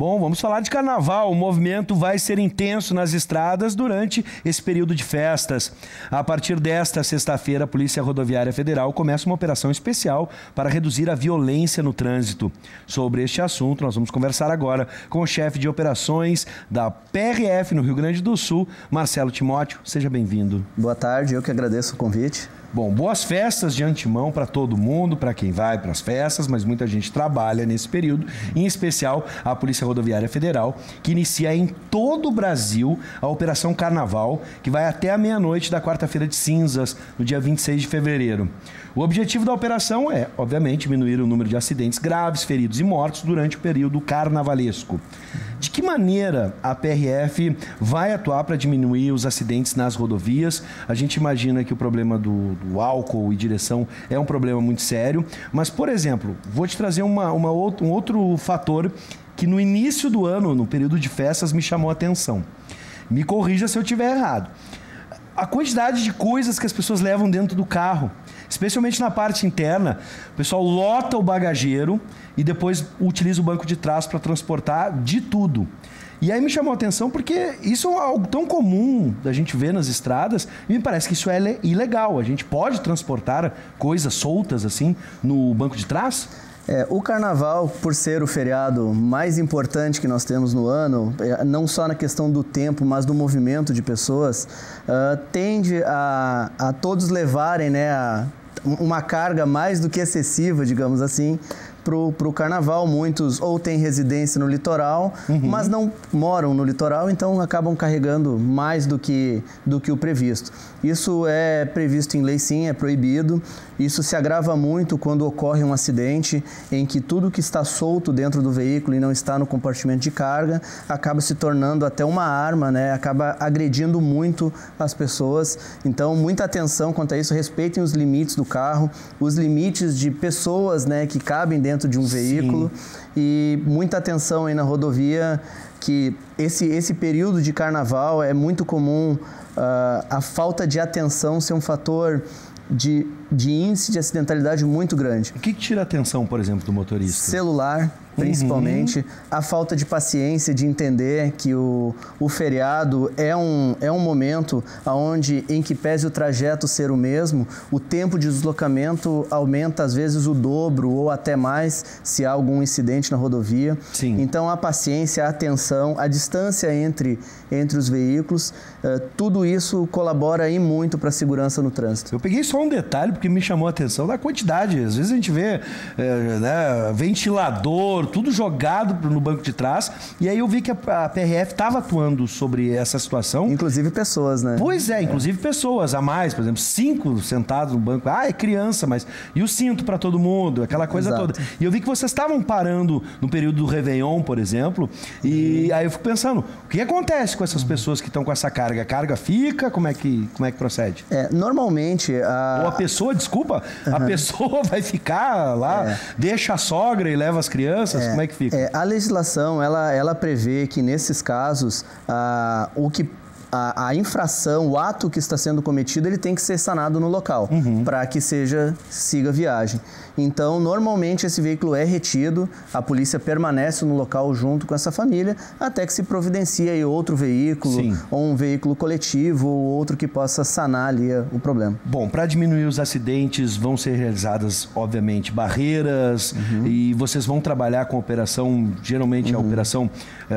Bom, vamos falar de carnaval. O movimento vai ser intenso nas estradas durante esse período de festas. A partir desta sexta-feira, a Polícia Rodoviária Federal começa uma operação especial para reduzir a violência no trânsito. Sobre este assunto, nós vamos conversar agora com o chefe de operações da PRF no Rio Grande do Sul, Marcelo Timóteo. Seja bem-vindo. Boa tarde, eu que agradeço o convite. Bom, boas festas de antemão para todo mundo, para quem vai para as festas, mas muita gente trabalha nesse período, em especial a Polícia Rodoviária Federal, que inicia em todo o Brasil a Operação Carnaval, que vai até a meia-noite da quarta-feira de cinzas, no dia 26 de fevereiro. O objetivo da operação é, obviamente, diminuir o número de acidentes graves, feridos e mortos durante o período carnavalesco. De que maneira a PRF vai atuar para diminuir os acidentes nas rodovias? A gente imagina que o problema do álcool e direção é um problema muito sério, mas, por exemplo, vou te trazer um outro fator que no início do ano, no período de festas, me chamou a atenção. Me corrija se eu estiver errado. A quantidade de coisas que as pessoas levam dentro do carro, especialmente na parte interna, o pessoal lota o bagageiro e depois utiliza o banco de trás para transportar de tudo. E aí me chamou a atenção porque isso é algo tão comum da gente ver nas estradas e me parece que isso é ilegal. A gente pode transportar coisas soltas assim no banco de trás? O Carnaval, por ser o feriado mais importante que nós temos no ano, não só na questão do tempo, mas do movimento de pessoas, tende a todos levarem, né, uma carga mais do que excessiva, digamos assim, para o Carnaval. Muitos ou têm residência no litoral, mas não moram no litoral, então acabam carregando mais do que o previsto. Isso é previsto em lei, sim, é proibido. Isso se agrava muito quando ocorre um acidente em que tudo que está solto dentro do veículo e não está no compartimento de carga acaba se tornando até uma arma, né? Acaba agredindo muito as pessoas. Então, muita atenção quanto a isso. Respeitem os limites do carro, os limites de pessoas, né, que cabem dentro de um veículo. Sim. E muita atenção aí na rodovia, que esse período de carnaval é muito comum a falta de atenção ser um fator de índice de acidentalidade muito grande. O que tira a atenção, por exemplo, do motorista? Celular, principalmente. A falta de paciência de entender que o feriado é um momento em que pese o trajeto ser o mesmo, o tempo de deslocamento aumenta às vezes o dobro ou até mais se há algum incidente na rodovia. Sim. Então a paciência, a atenção, a distância entre os veículos, tudo isso colabora aí muito para a segurança no trânsito. Eu peguei só um detalhe porque me chamou a atenção da quantidade. Às vezes a gente vê ventilador, tudo jogado no banco de trás, e aí eu vi que a PRF estava atuando sobre essa situação. Inclusive pessoas, né? Pois é, inclusive pessoas a mais, por exemplo, 5 sentados no banco. Ah, é criança, mas... E o cinto para todo mundo, aquela coisa Exato. toda. E eu vi que vocês estavam parando no período do Réveillon, por exemplo, e aí eu fico pensando, o que acontece com essas pessoas que estão com essa carga? A carga fica? Como é que procede? Normalmente... Ou a pessoa, desculpa, a pessoa vai ficar lá, deixa a sogra e leva as crianças? Como é que fica? A legislação, ela prevê que nesses casos, a infração, o ato que está sendo cometido, ele tem que ser sanado no local, para que siga a viagem. Então, normalmente esse veículo é retido, a polícia permanece no local junto com essa família, até que se providencie aí outro veículo, Sim. ou um veículo coletivo, ou outro que possa sanar ali o problema. Bom, para diminuir os acidentes, vão ser realizadas, obviamente, barreiras, e vocês vão trabalhar com a operação, geralmente a operação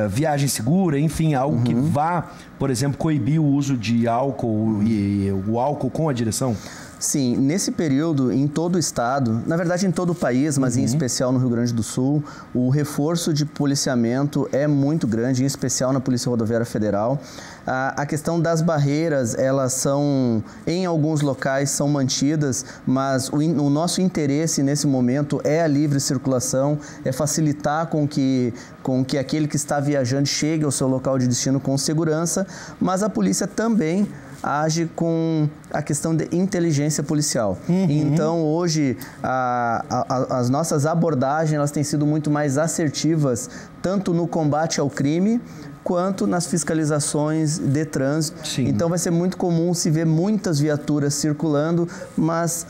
viagem segura, enfim, algo que vá, por exemplo, coibir o uso de álcool e o álcool com a direção? Sim, nesse período, em todo o estado, na verdade em todo o país, mas em especial no Rio Grande do Sul, o reforço de policiamento é muito grande, em especial na Polícia Rodoviária Federal. A questão das barreiras, elas são, em alguns locais, são mantidas, mas o nosso interesse nesse momento é a livre circulação, é facilitar com que aquele que está viajando chegue ao seu local de destino com segurança, mas a polícia também age com a questão de inteligência policial. Então, hoje, as nossas abordagens elas têm sido muito mais assertivas, tanto no combate ao crime, quanto nas fiscalizações de trânsito. Sim. Então vai ser muito comum se ver muitas viaturas circulando, mas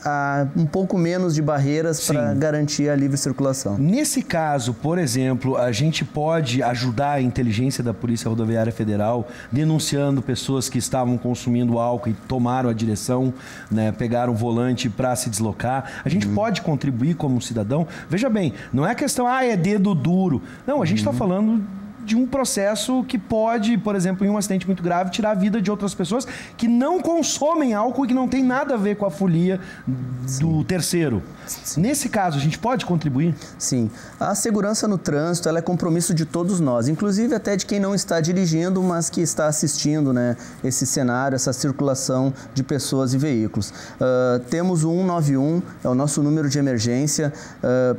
um pouco menos de barreiras para garantir a livre circulação. Nesse caso, por exemplo, a gente pode ajudar a inteligência da Polícia Rodoviária Federal denunciando pessoas que estavam consumindo álcool e tomaram a direção, né, pegaram o volante para se deslocar. A gente pode contribuir como cidadão. Veja bem, não é questão, é dedo duro. Não, a gente está falando de um processo que pode, por exemplo, em um acidente muito grave, tirar a vida de outras pessoas que não consomem álcool e que não tem nada a ver com a folia do terceiro. Sim. Nesse caso, a gente pode contribuir? Sim. A segurança no trânsito, ela é compromisso de todos nós, inclusive até de quem não está dirigindo, mas que está assistindo, né, esse cenário, essa circulação de pessoas e veículos. Temos o 191, é o nosso número de emergência.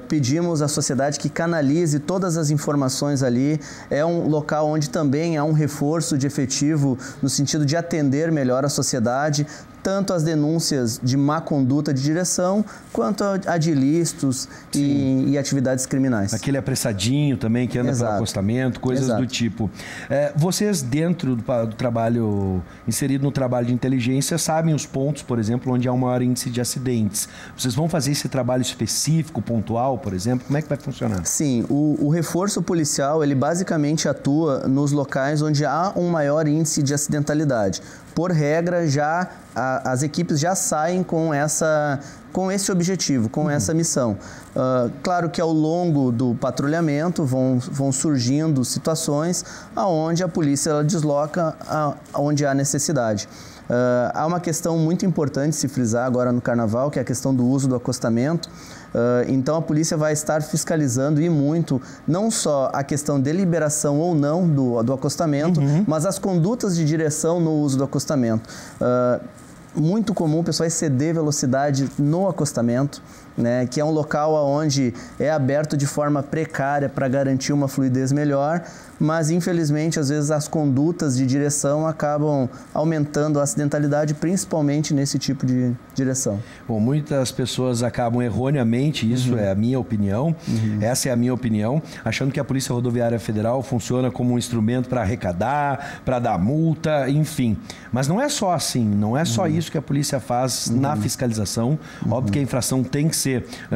Pedimos à sociedade que canalize todas as informações ali. É um local onde também há um reforço de efetivo no sentido de atender melhor a sociedade, tanto as denúncias de má conduta de direção, quanto a de ilícitos e atividades criminais. Aquele apressadinho também que anda pelo acostamento, coisas do tipo. Vocês, dentro do trabalho, inserido no trabalho de inteligência, sabem os pontos, por exemplo, onde há um maior índice de acidentes. Vocês vão fazer esse trabalho específico, pontual, por exemplo? Como é que vai funcionar? Sim, o reforço policial, ele basicamente atua nos locais onde há um maior índice de acidentalidade. Por regra, as equipes já saem com esse objetivo, com essa missão. Claro que ao longo do patrulhamento vão surgindo situações onde a polícia ela desloca onde há necessidade. Há uma questão muito importante de se frisar agora no Carnaval, que é a questão do uso do acostamento. Então a polícia vai estar fiscalizando e muito, não só a questão de liberação ou não do acostamento, mas as condutas de direção no uso do acostamento. Muito comum o pessoal exceder velocidade no acostamento, né, que é um local onde é aberto de forma precária para garantir uma fluidez melhor, mas infelizmente às vezes as condutas de direção acabam aumentando a acidentalidade, principalmente nesse tipo de direção. Bom, muitas pessoas acabam erroneamente, isso é a minha opinião, essa é a minha opinião, achando que a Polícia Rodoviária Federal funciona como um instrumento para arrecadar, para dar multa, enfim. Mas não é só assim, não é só isso que a polícia faz na fiscalização. Óbvio que a infração tem que ser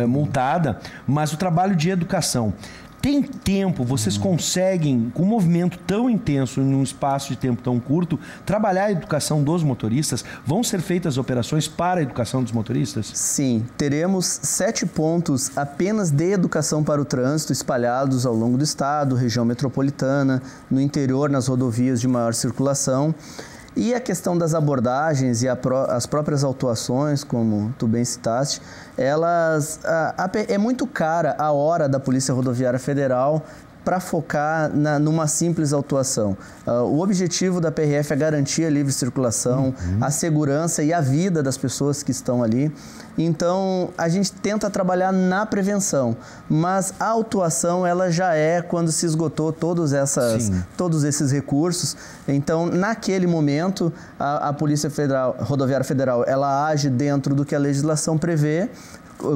multada, mas o trabalho de educação. Tem tempo, vocês conseguem, com um movimento tão intenso, em um espaço de tempo tão curto, trabalhar a educação dos motoristas? Vão ser feitas operações para a educação dos motoristas? Sim, teremos 7 pontos apenas de educação para o trânsito espalhados ao longo do estado, região metropolitana, no interior, nas rodovias de maior circulação. E a questão das abordagens e as próprias autuações, como tu bem citaste, é muito cara a hora da Polícia Rodoviária Federal para focar numa simples autuação. O objetivo da PRF é garantir a livre circulação, a segurança e a vida das pessoas que estão ali. Então, a gente tenta trabalhar na prevenção, mas a autuação ela já é quando se esgotou todos esses recursos. Então, naquele momento, a Polícia Rodoviária Federal ela age dentro do que a legislação prevê,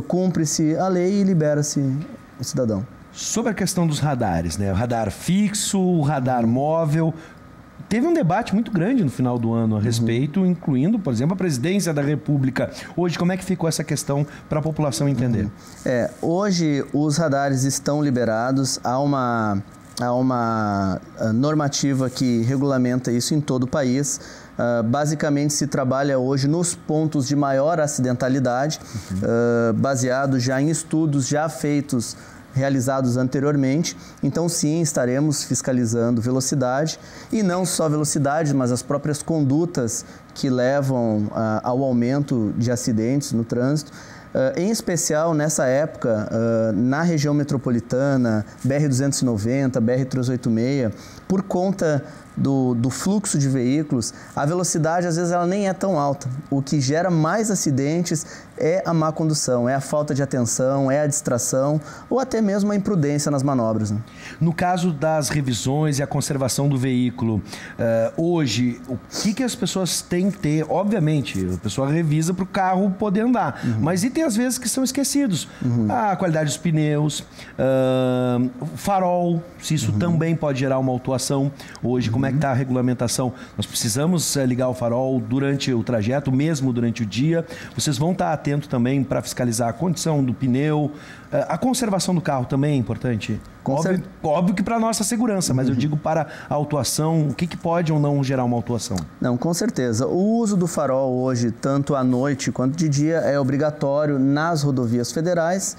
cumpre-se a lei e libera-se o cidadão. Sobre a questão dos radares, né? O radar fixo, o radar móvel. Teve um debate muito grande no final do ano a respeito, incluindo, por exemplo, a Presidência da República. Hoje, como é que ficou essa questão para a população entender? Hoje, os radares estão liberados. Há uma normativa que regulamenta isso em todo o país. Basicamente, se trabalha hoje nos pontos de maior acidentalidade, baseado já em estudos já feitos, realizados anteriormente. Então, sim, estaremos fiscalizando velocidade e não só velocidade, mas as próprias condutas que levam ao aumento de acidentes no trânsito. Em especial, nessa época, na região metropolitana, BR-290, BR-386, por conta do fluxo de veículos, a velocidade às vezes ela nem é tão alta. O que gera mais acidentes é a má condução, é a falta de atenção, é a distração ou até mesmo a imprudência nas manobras, né? No caso das revisões e a conservação do veículo, hoje, o que as pessoas têm que ter? Obviamente, a pessoa revisa para o carro poder andar, mas e tem às vezes que são esquecidos. A qualidade dos pneus, o farol, se isso também pode gerar uma autuação. Hoje, como é que está a regulamentação? Nós precisamos ligar o farol durante o trajeto, mesmo durante o dia. Vocês vão estar atentos também para fiscalizar a condição do pneu. A conservação do carro também é importante. Óbvio que para a nossa segurança, mas eu digo para a autuação, o que pode ou não gerar uma autuação? Não, com certeza. O uso do farol hoje, tanto à noite quanto de dia, é obrigatório nas rodovias federais.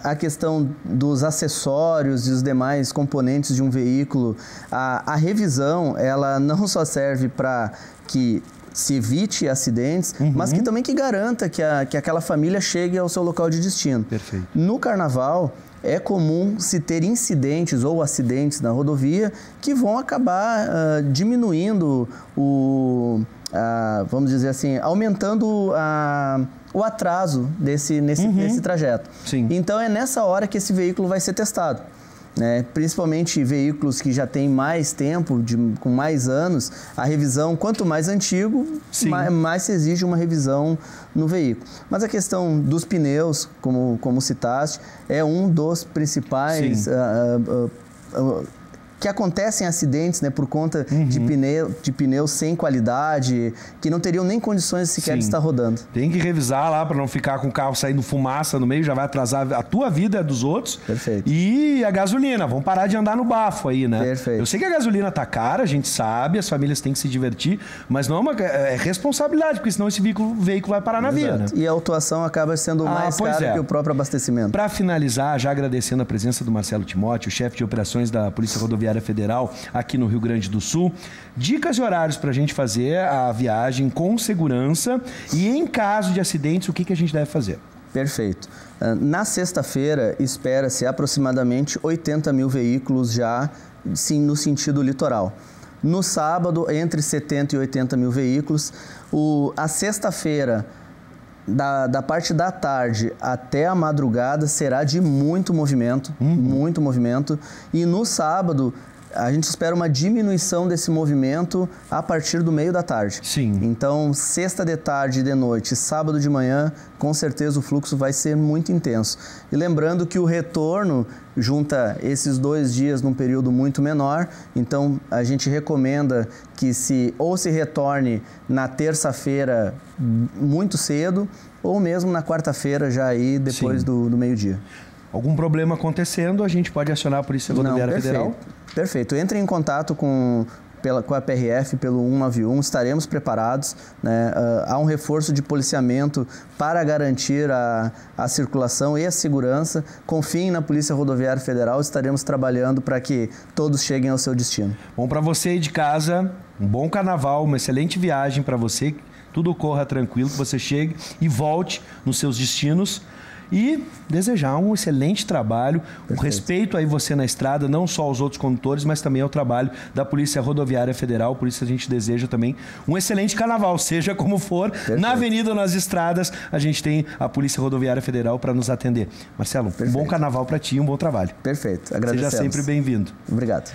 A questão dos acessórios e os demais componentes de um veículo, a revisão, ela não só serve para que se evite acidentes, mas que também que garanta que aquela família chegue ao seu local de destino. Perfeito. No carnaval, é comum se ter incidentes ou acidentes na rodovia que vão acabar diminuindo vamos dizer assim, aumentando o atraso nesse trajeto. Sim. Então é nessa hora que esse veículo vai ser testado, né? Principalmente veículos que já têm mais tempo, com mais anos, a revisão, quanto mais antigo, mais se exige uma revisão no veículo. Mas a questão dos pneus, como citaste, é um dos principais que acontecem acidentes, né, por conta de pneus sem qualidade, que não teriam nem condições sequer de estar rodando. Tem que revisar lá para não ficar com o carro saindo fumaça no meio, já vai atrasar a tua vida e a dos outros. Perfeito. E a gasolina, vamos parar de andar no bafo aí, né? Perfeito. Eu sei que a gasolina tá cara, a gente sabe, as famílias têm que se divertir, mas não é responsabilidade, porque senão esse veículo vai parar na via, né? E a autuação acaba sendo mais cara que o próprio abastecimento. Para finalizar, já agradecendo a presença do Marcelo Timóteo, o chefe de operações da Polícia Rodoviária Federal aqui no Rio Grande do Sul. Dicas e horários para a gente fazer a viagem com segurança e em caso de acidentes, o que a gente deve fazer? Perfeito. Na sexta-feira, espera-se aproximadamente 80 mil veículos já no sentido litoral. No sábado, entre 70 e 80 mil veículos. A sexta-feira, da parte da tarde até a madrugada, será de muito movimento, muito movimento. E no sábado, a gente espera uma diminuição desse movimento a partir do meio da tarde. Sim. Então, sexta de tarde e de noite, sábado de manhã, com certeza o fluxo vai ser muito intenso. E lembrando que o retorno junta esses 2 dias num período muito menor, então a gente recomenda que se retorne na terça-feira muito cedo, ou mesmo na quarta-feira já aí depois do meio-dia. Algum problema acontecendo, a gente pode acionar a Polícia Rodoviária Federal? Perfeito. Entre em contato com a PRF pelo 191, estaremos preparados, né? Há um reforço de policiamento para garantir a circulação e a segurança. Confiem na Polícia Rodoviária Federal, estaremos trabalhando para que todos cheguem ao seu destino. Bom, para você aí de casa, um bom carnaval, uma excelente viagem para você, tudo corra tranquilo, que você chegue e volte nos seus destinos. E desejar um excelente trabalho, um respeito aí você na estrada, não só aos outros condutores, mas também ao trabalho da Polícia Rodoviária Federal. Por isso a gente deseja também um excelente carnaval, seja como for, na avenida ou nas estradas, a gente tem a Polícia Rodoviária Federal para nos atender. Marcelo, um bom carnaval para ti e um bom trabalho. Perfeito, agradecemos. Seja sempre bem-vindo. Obrigado.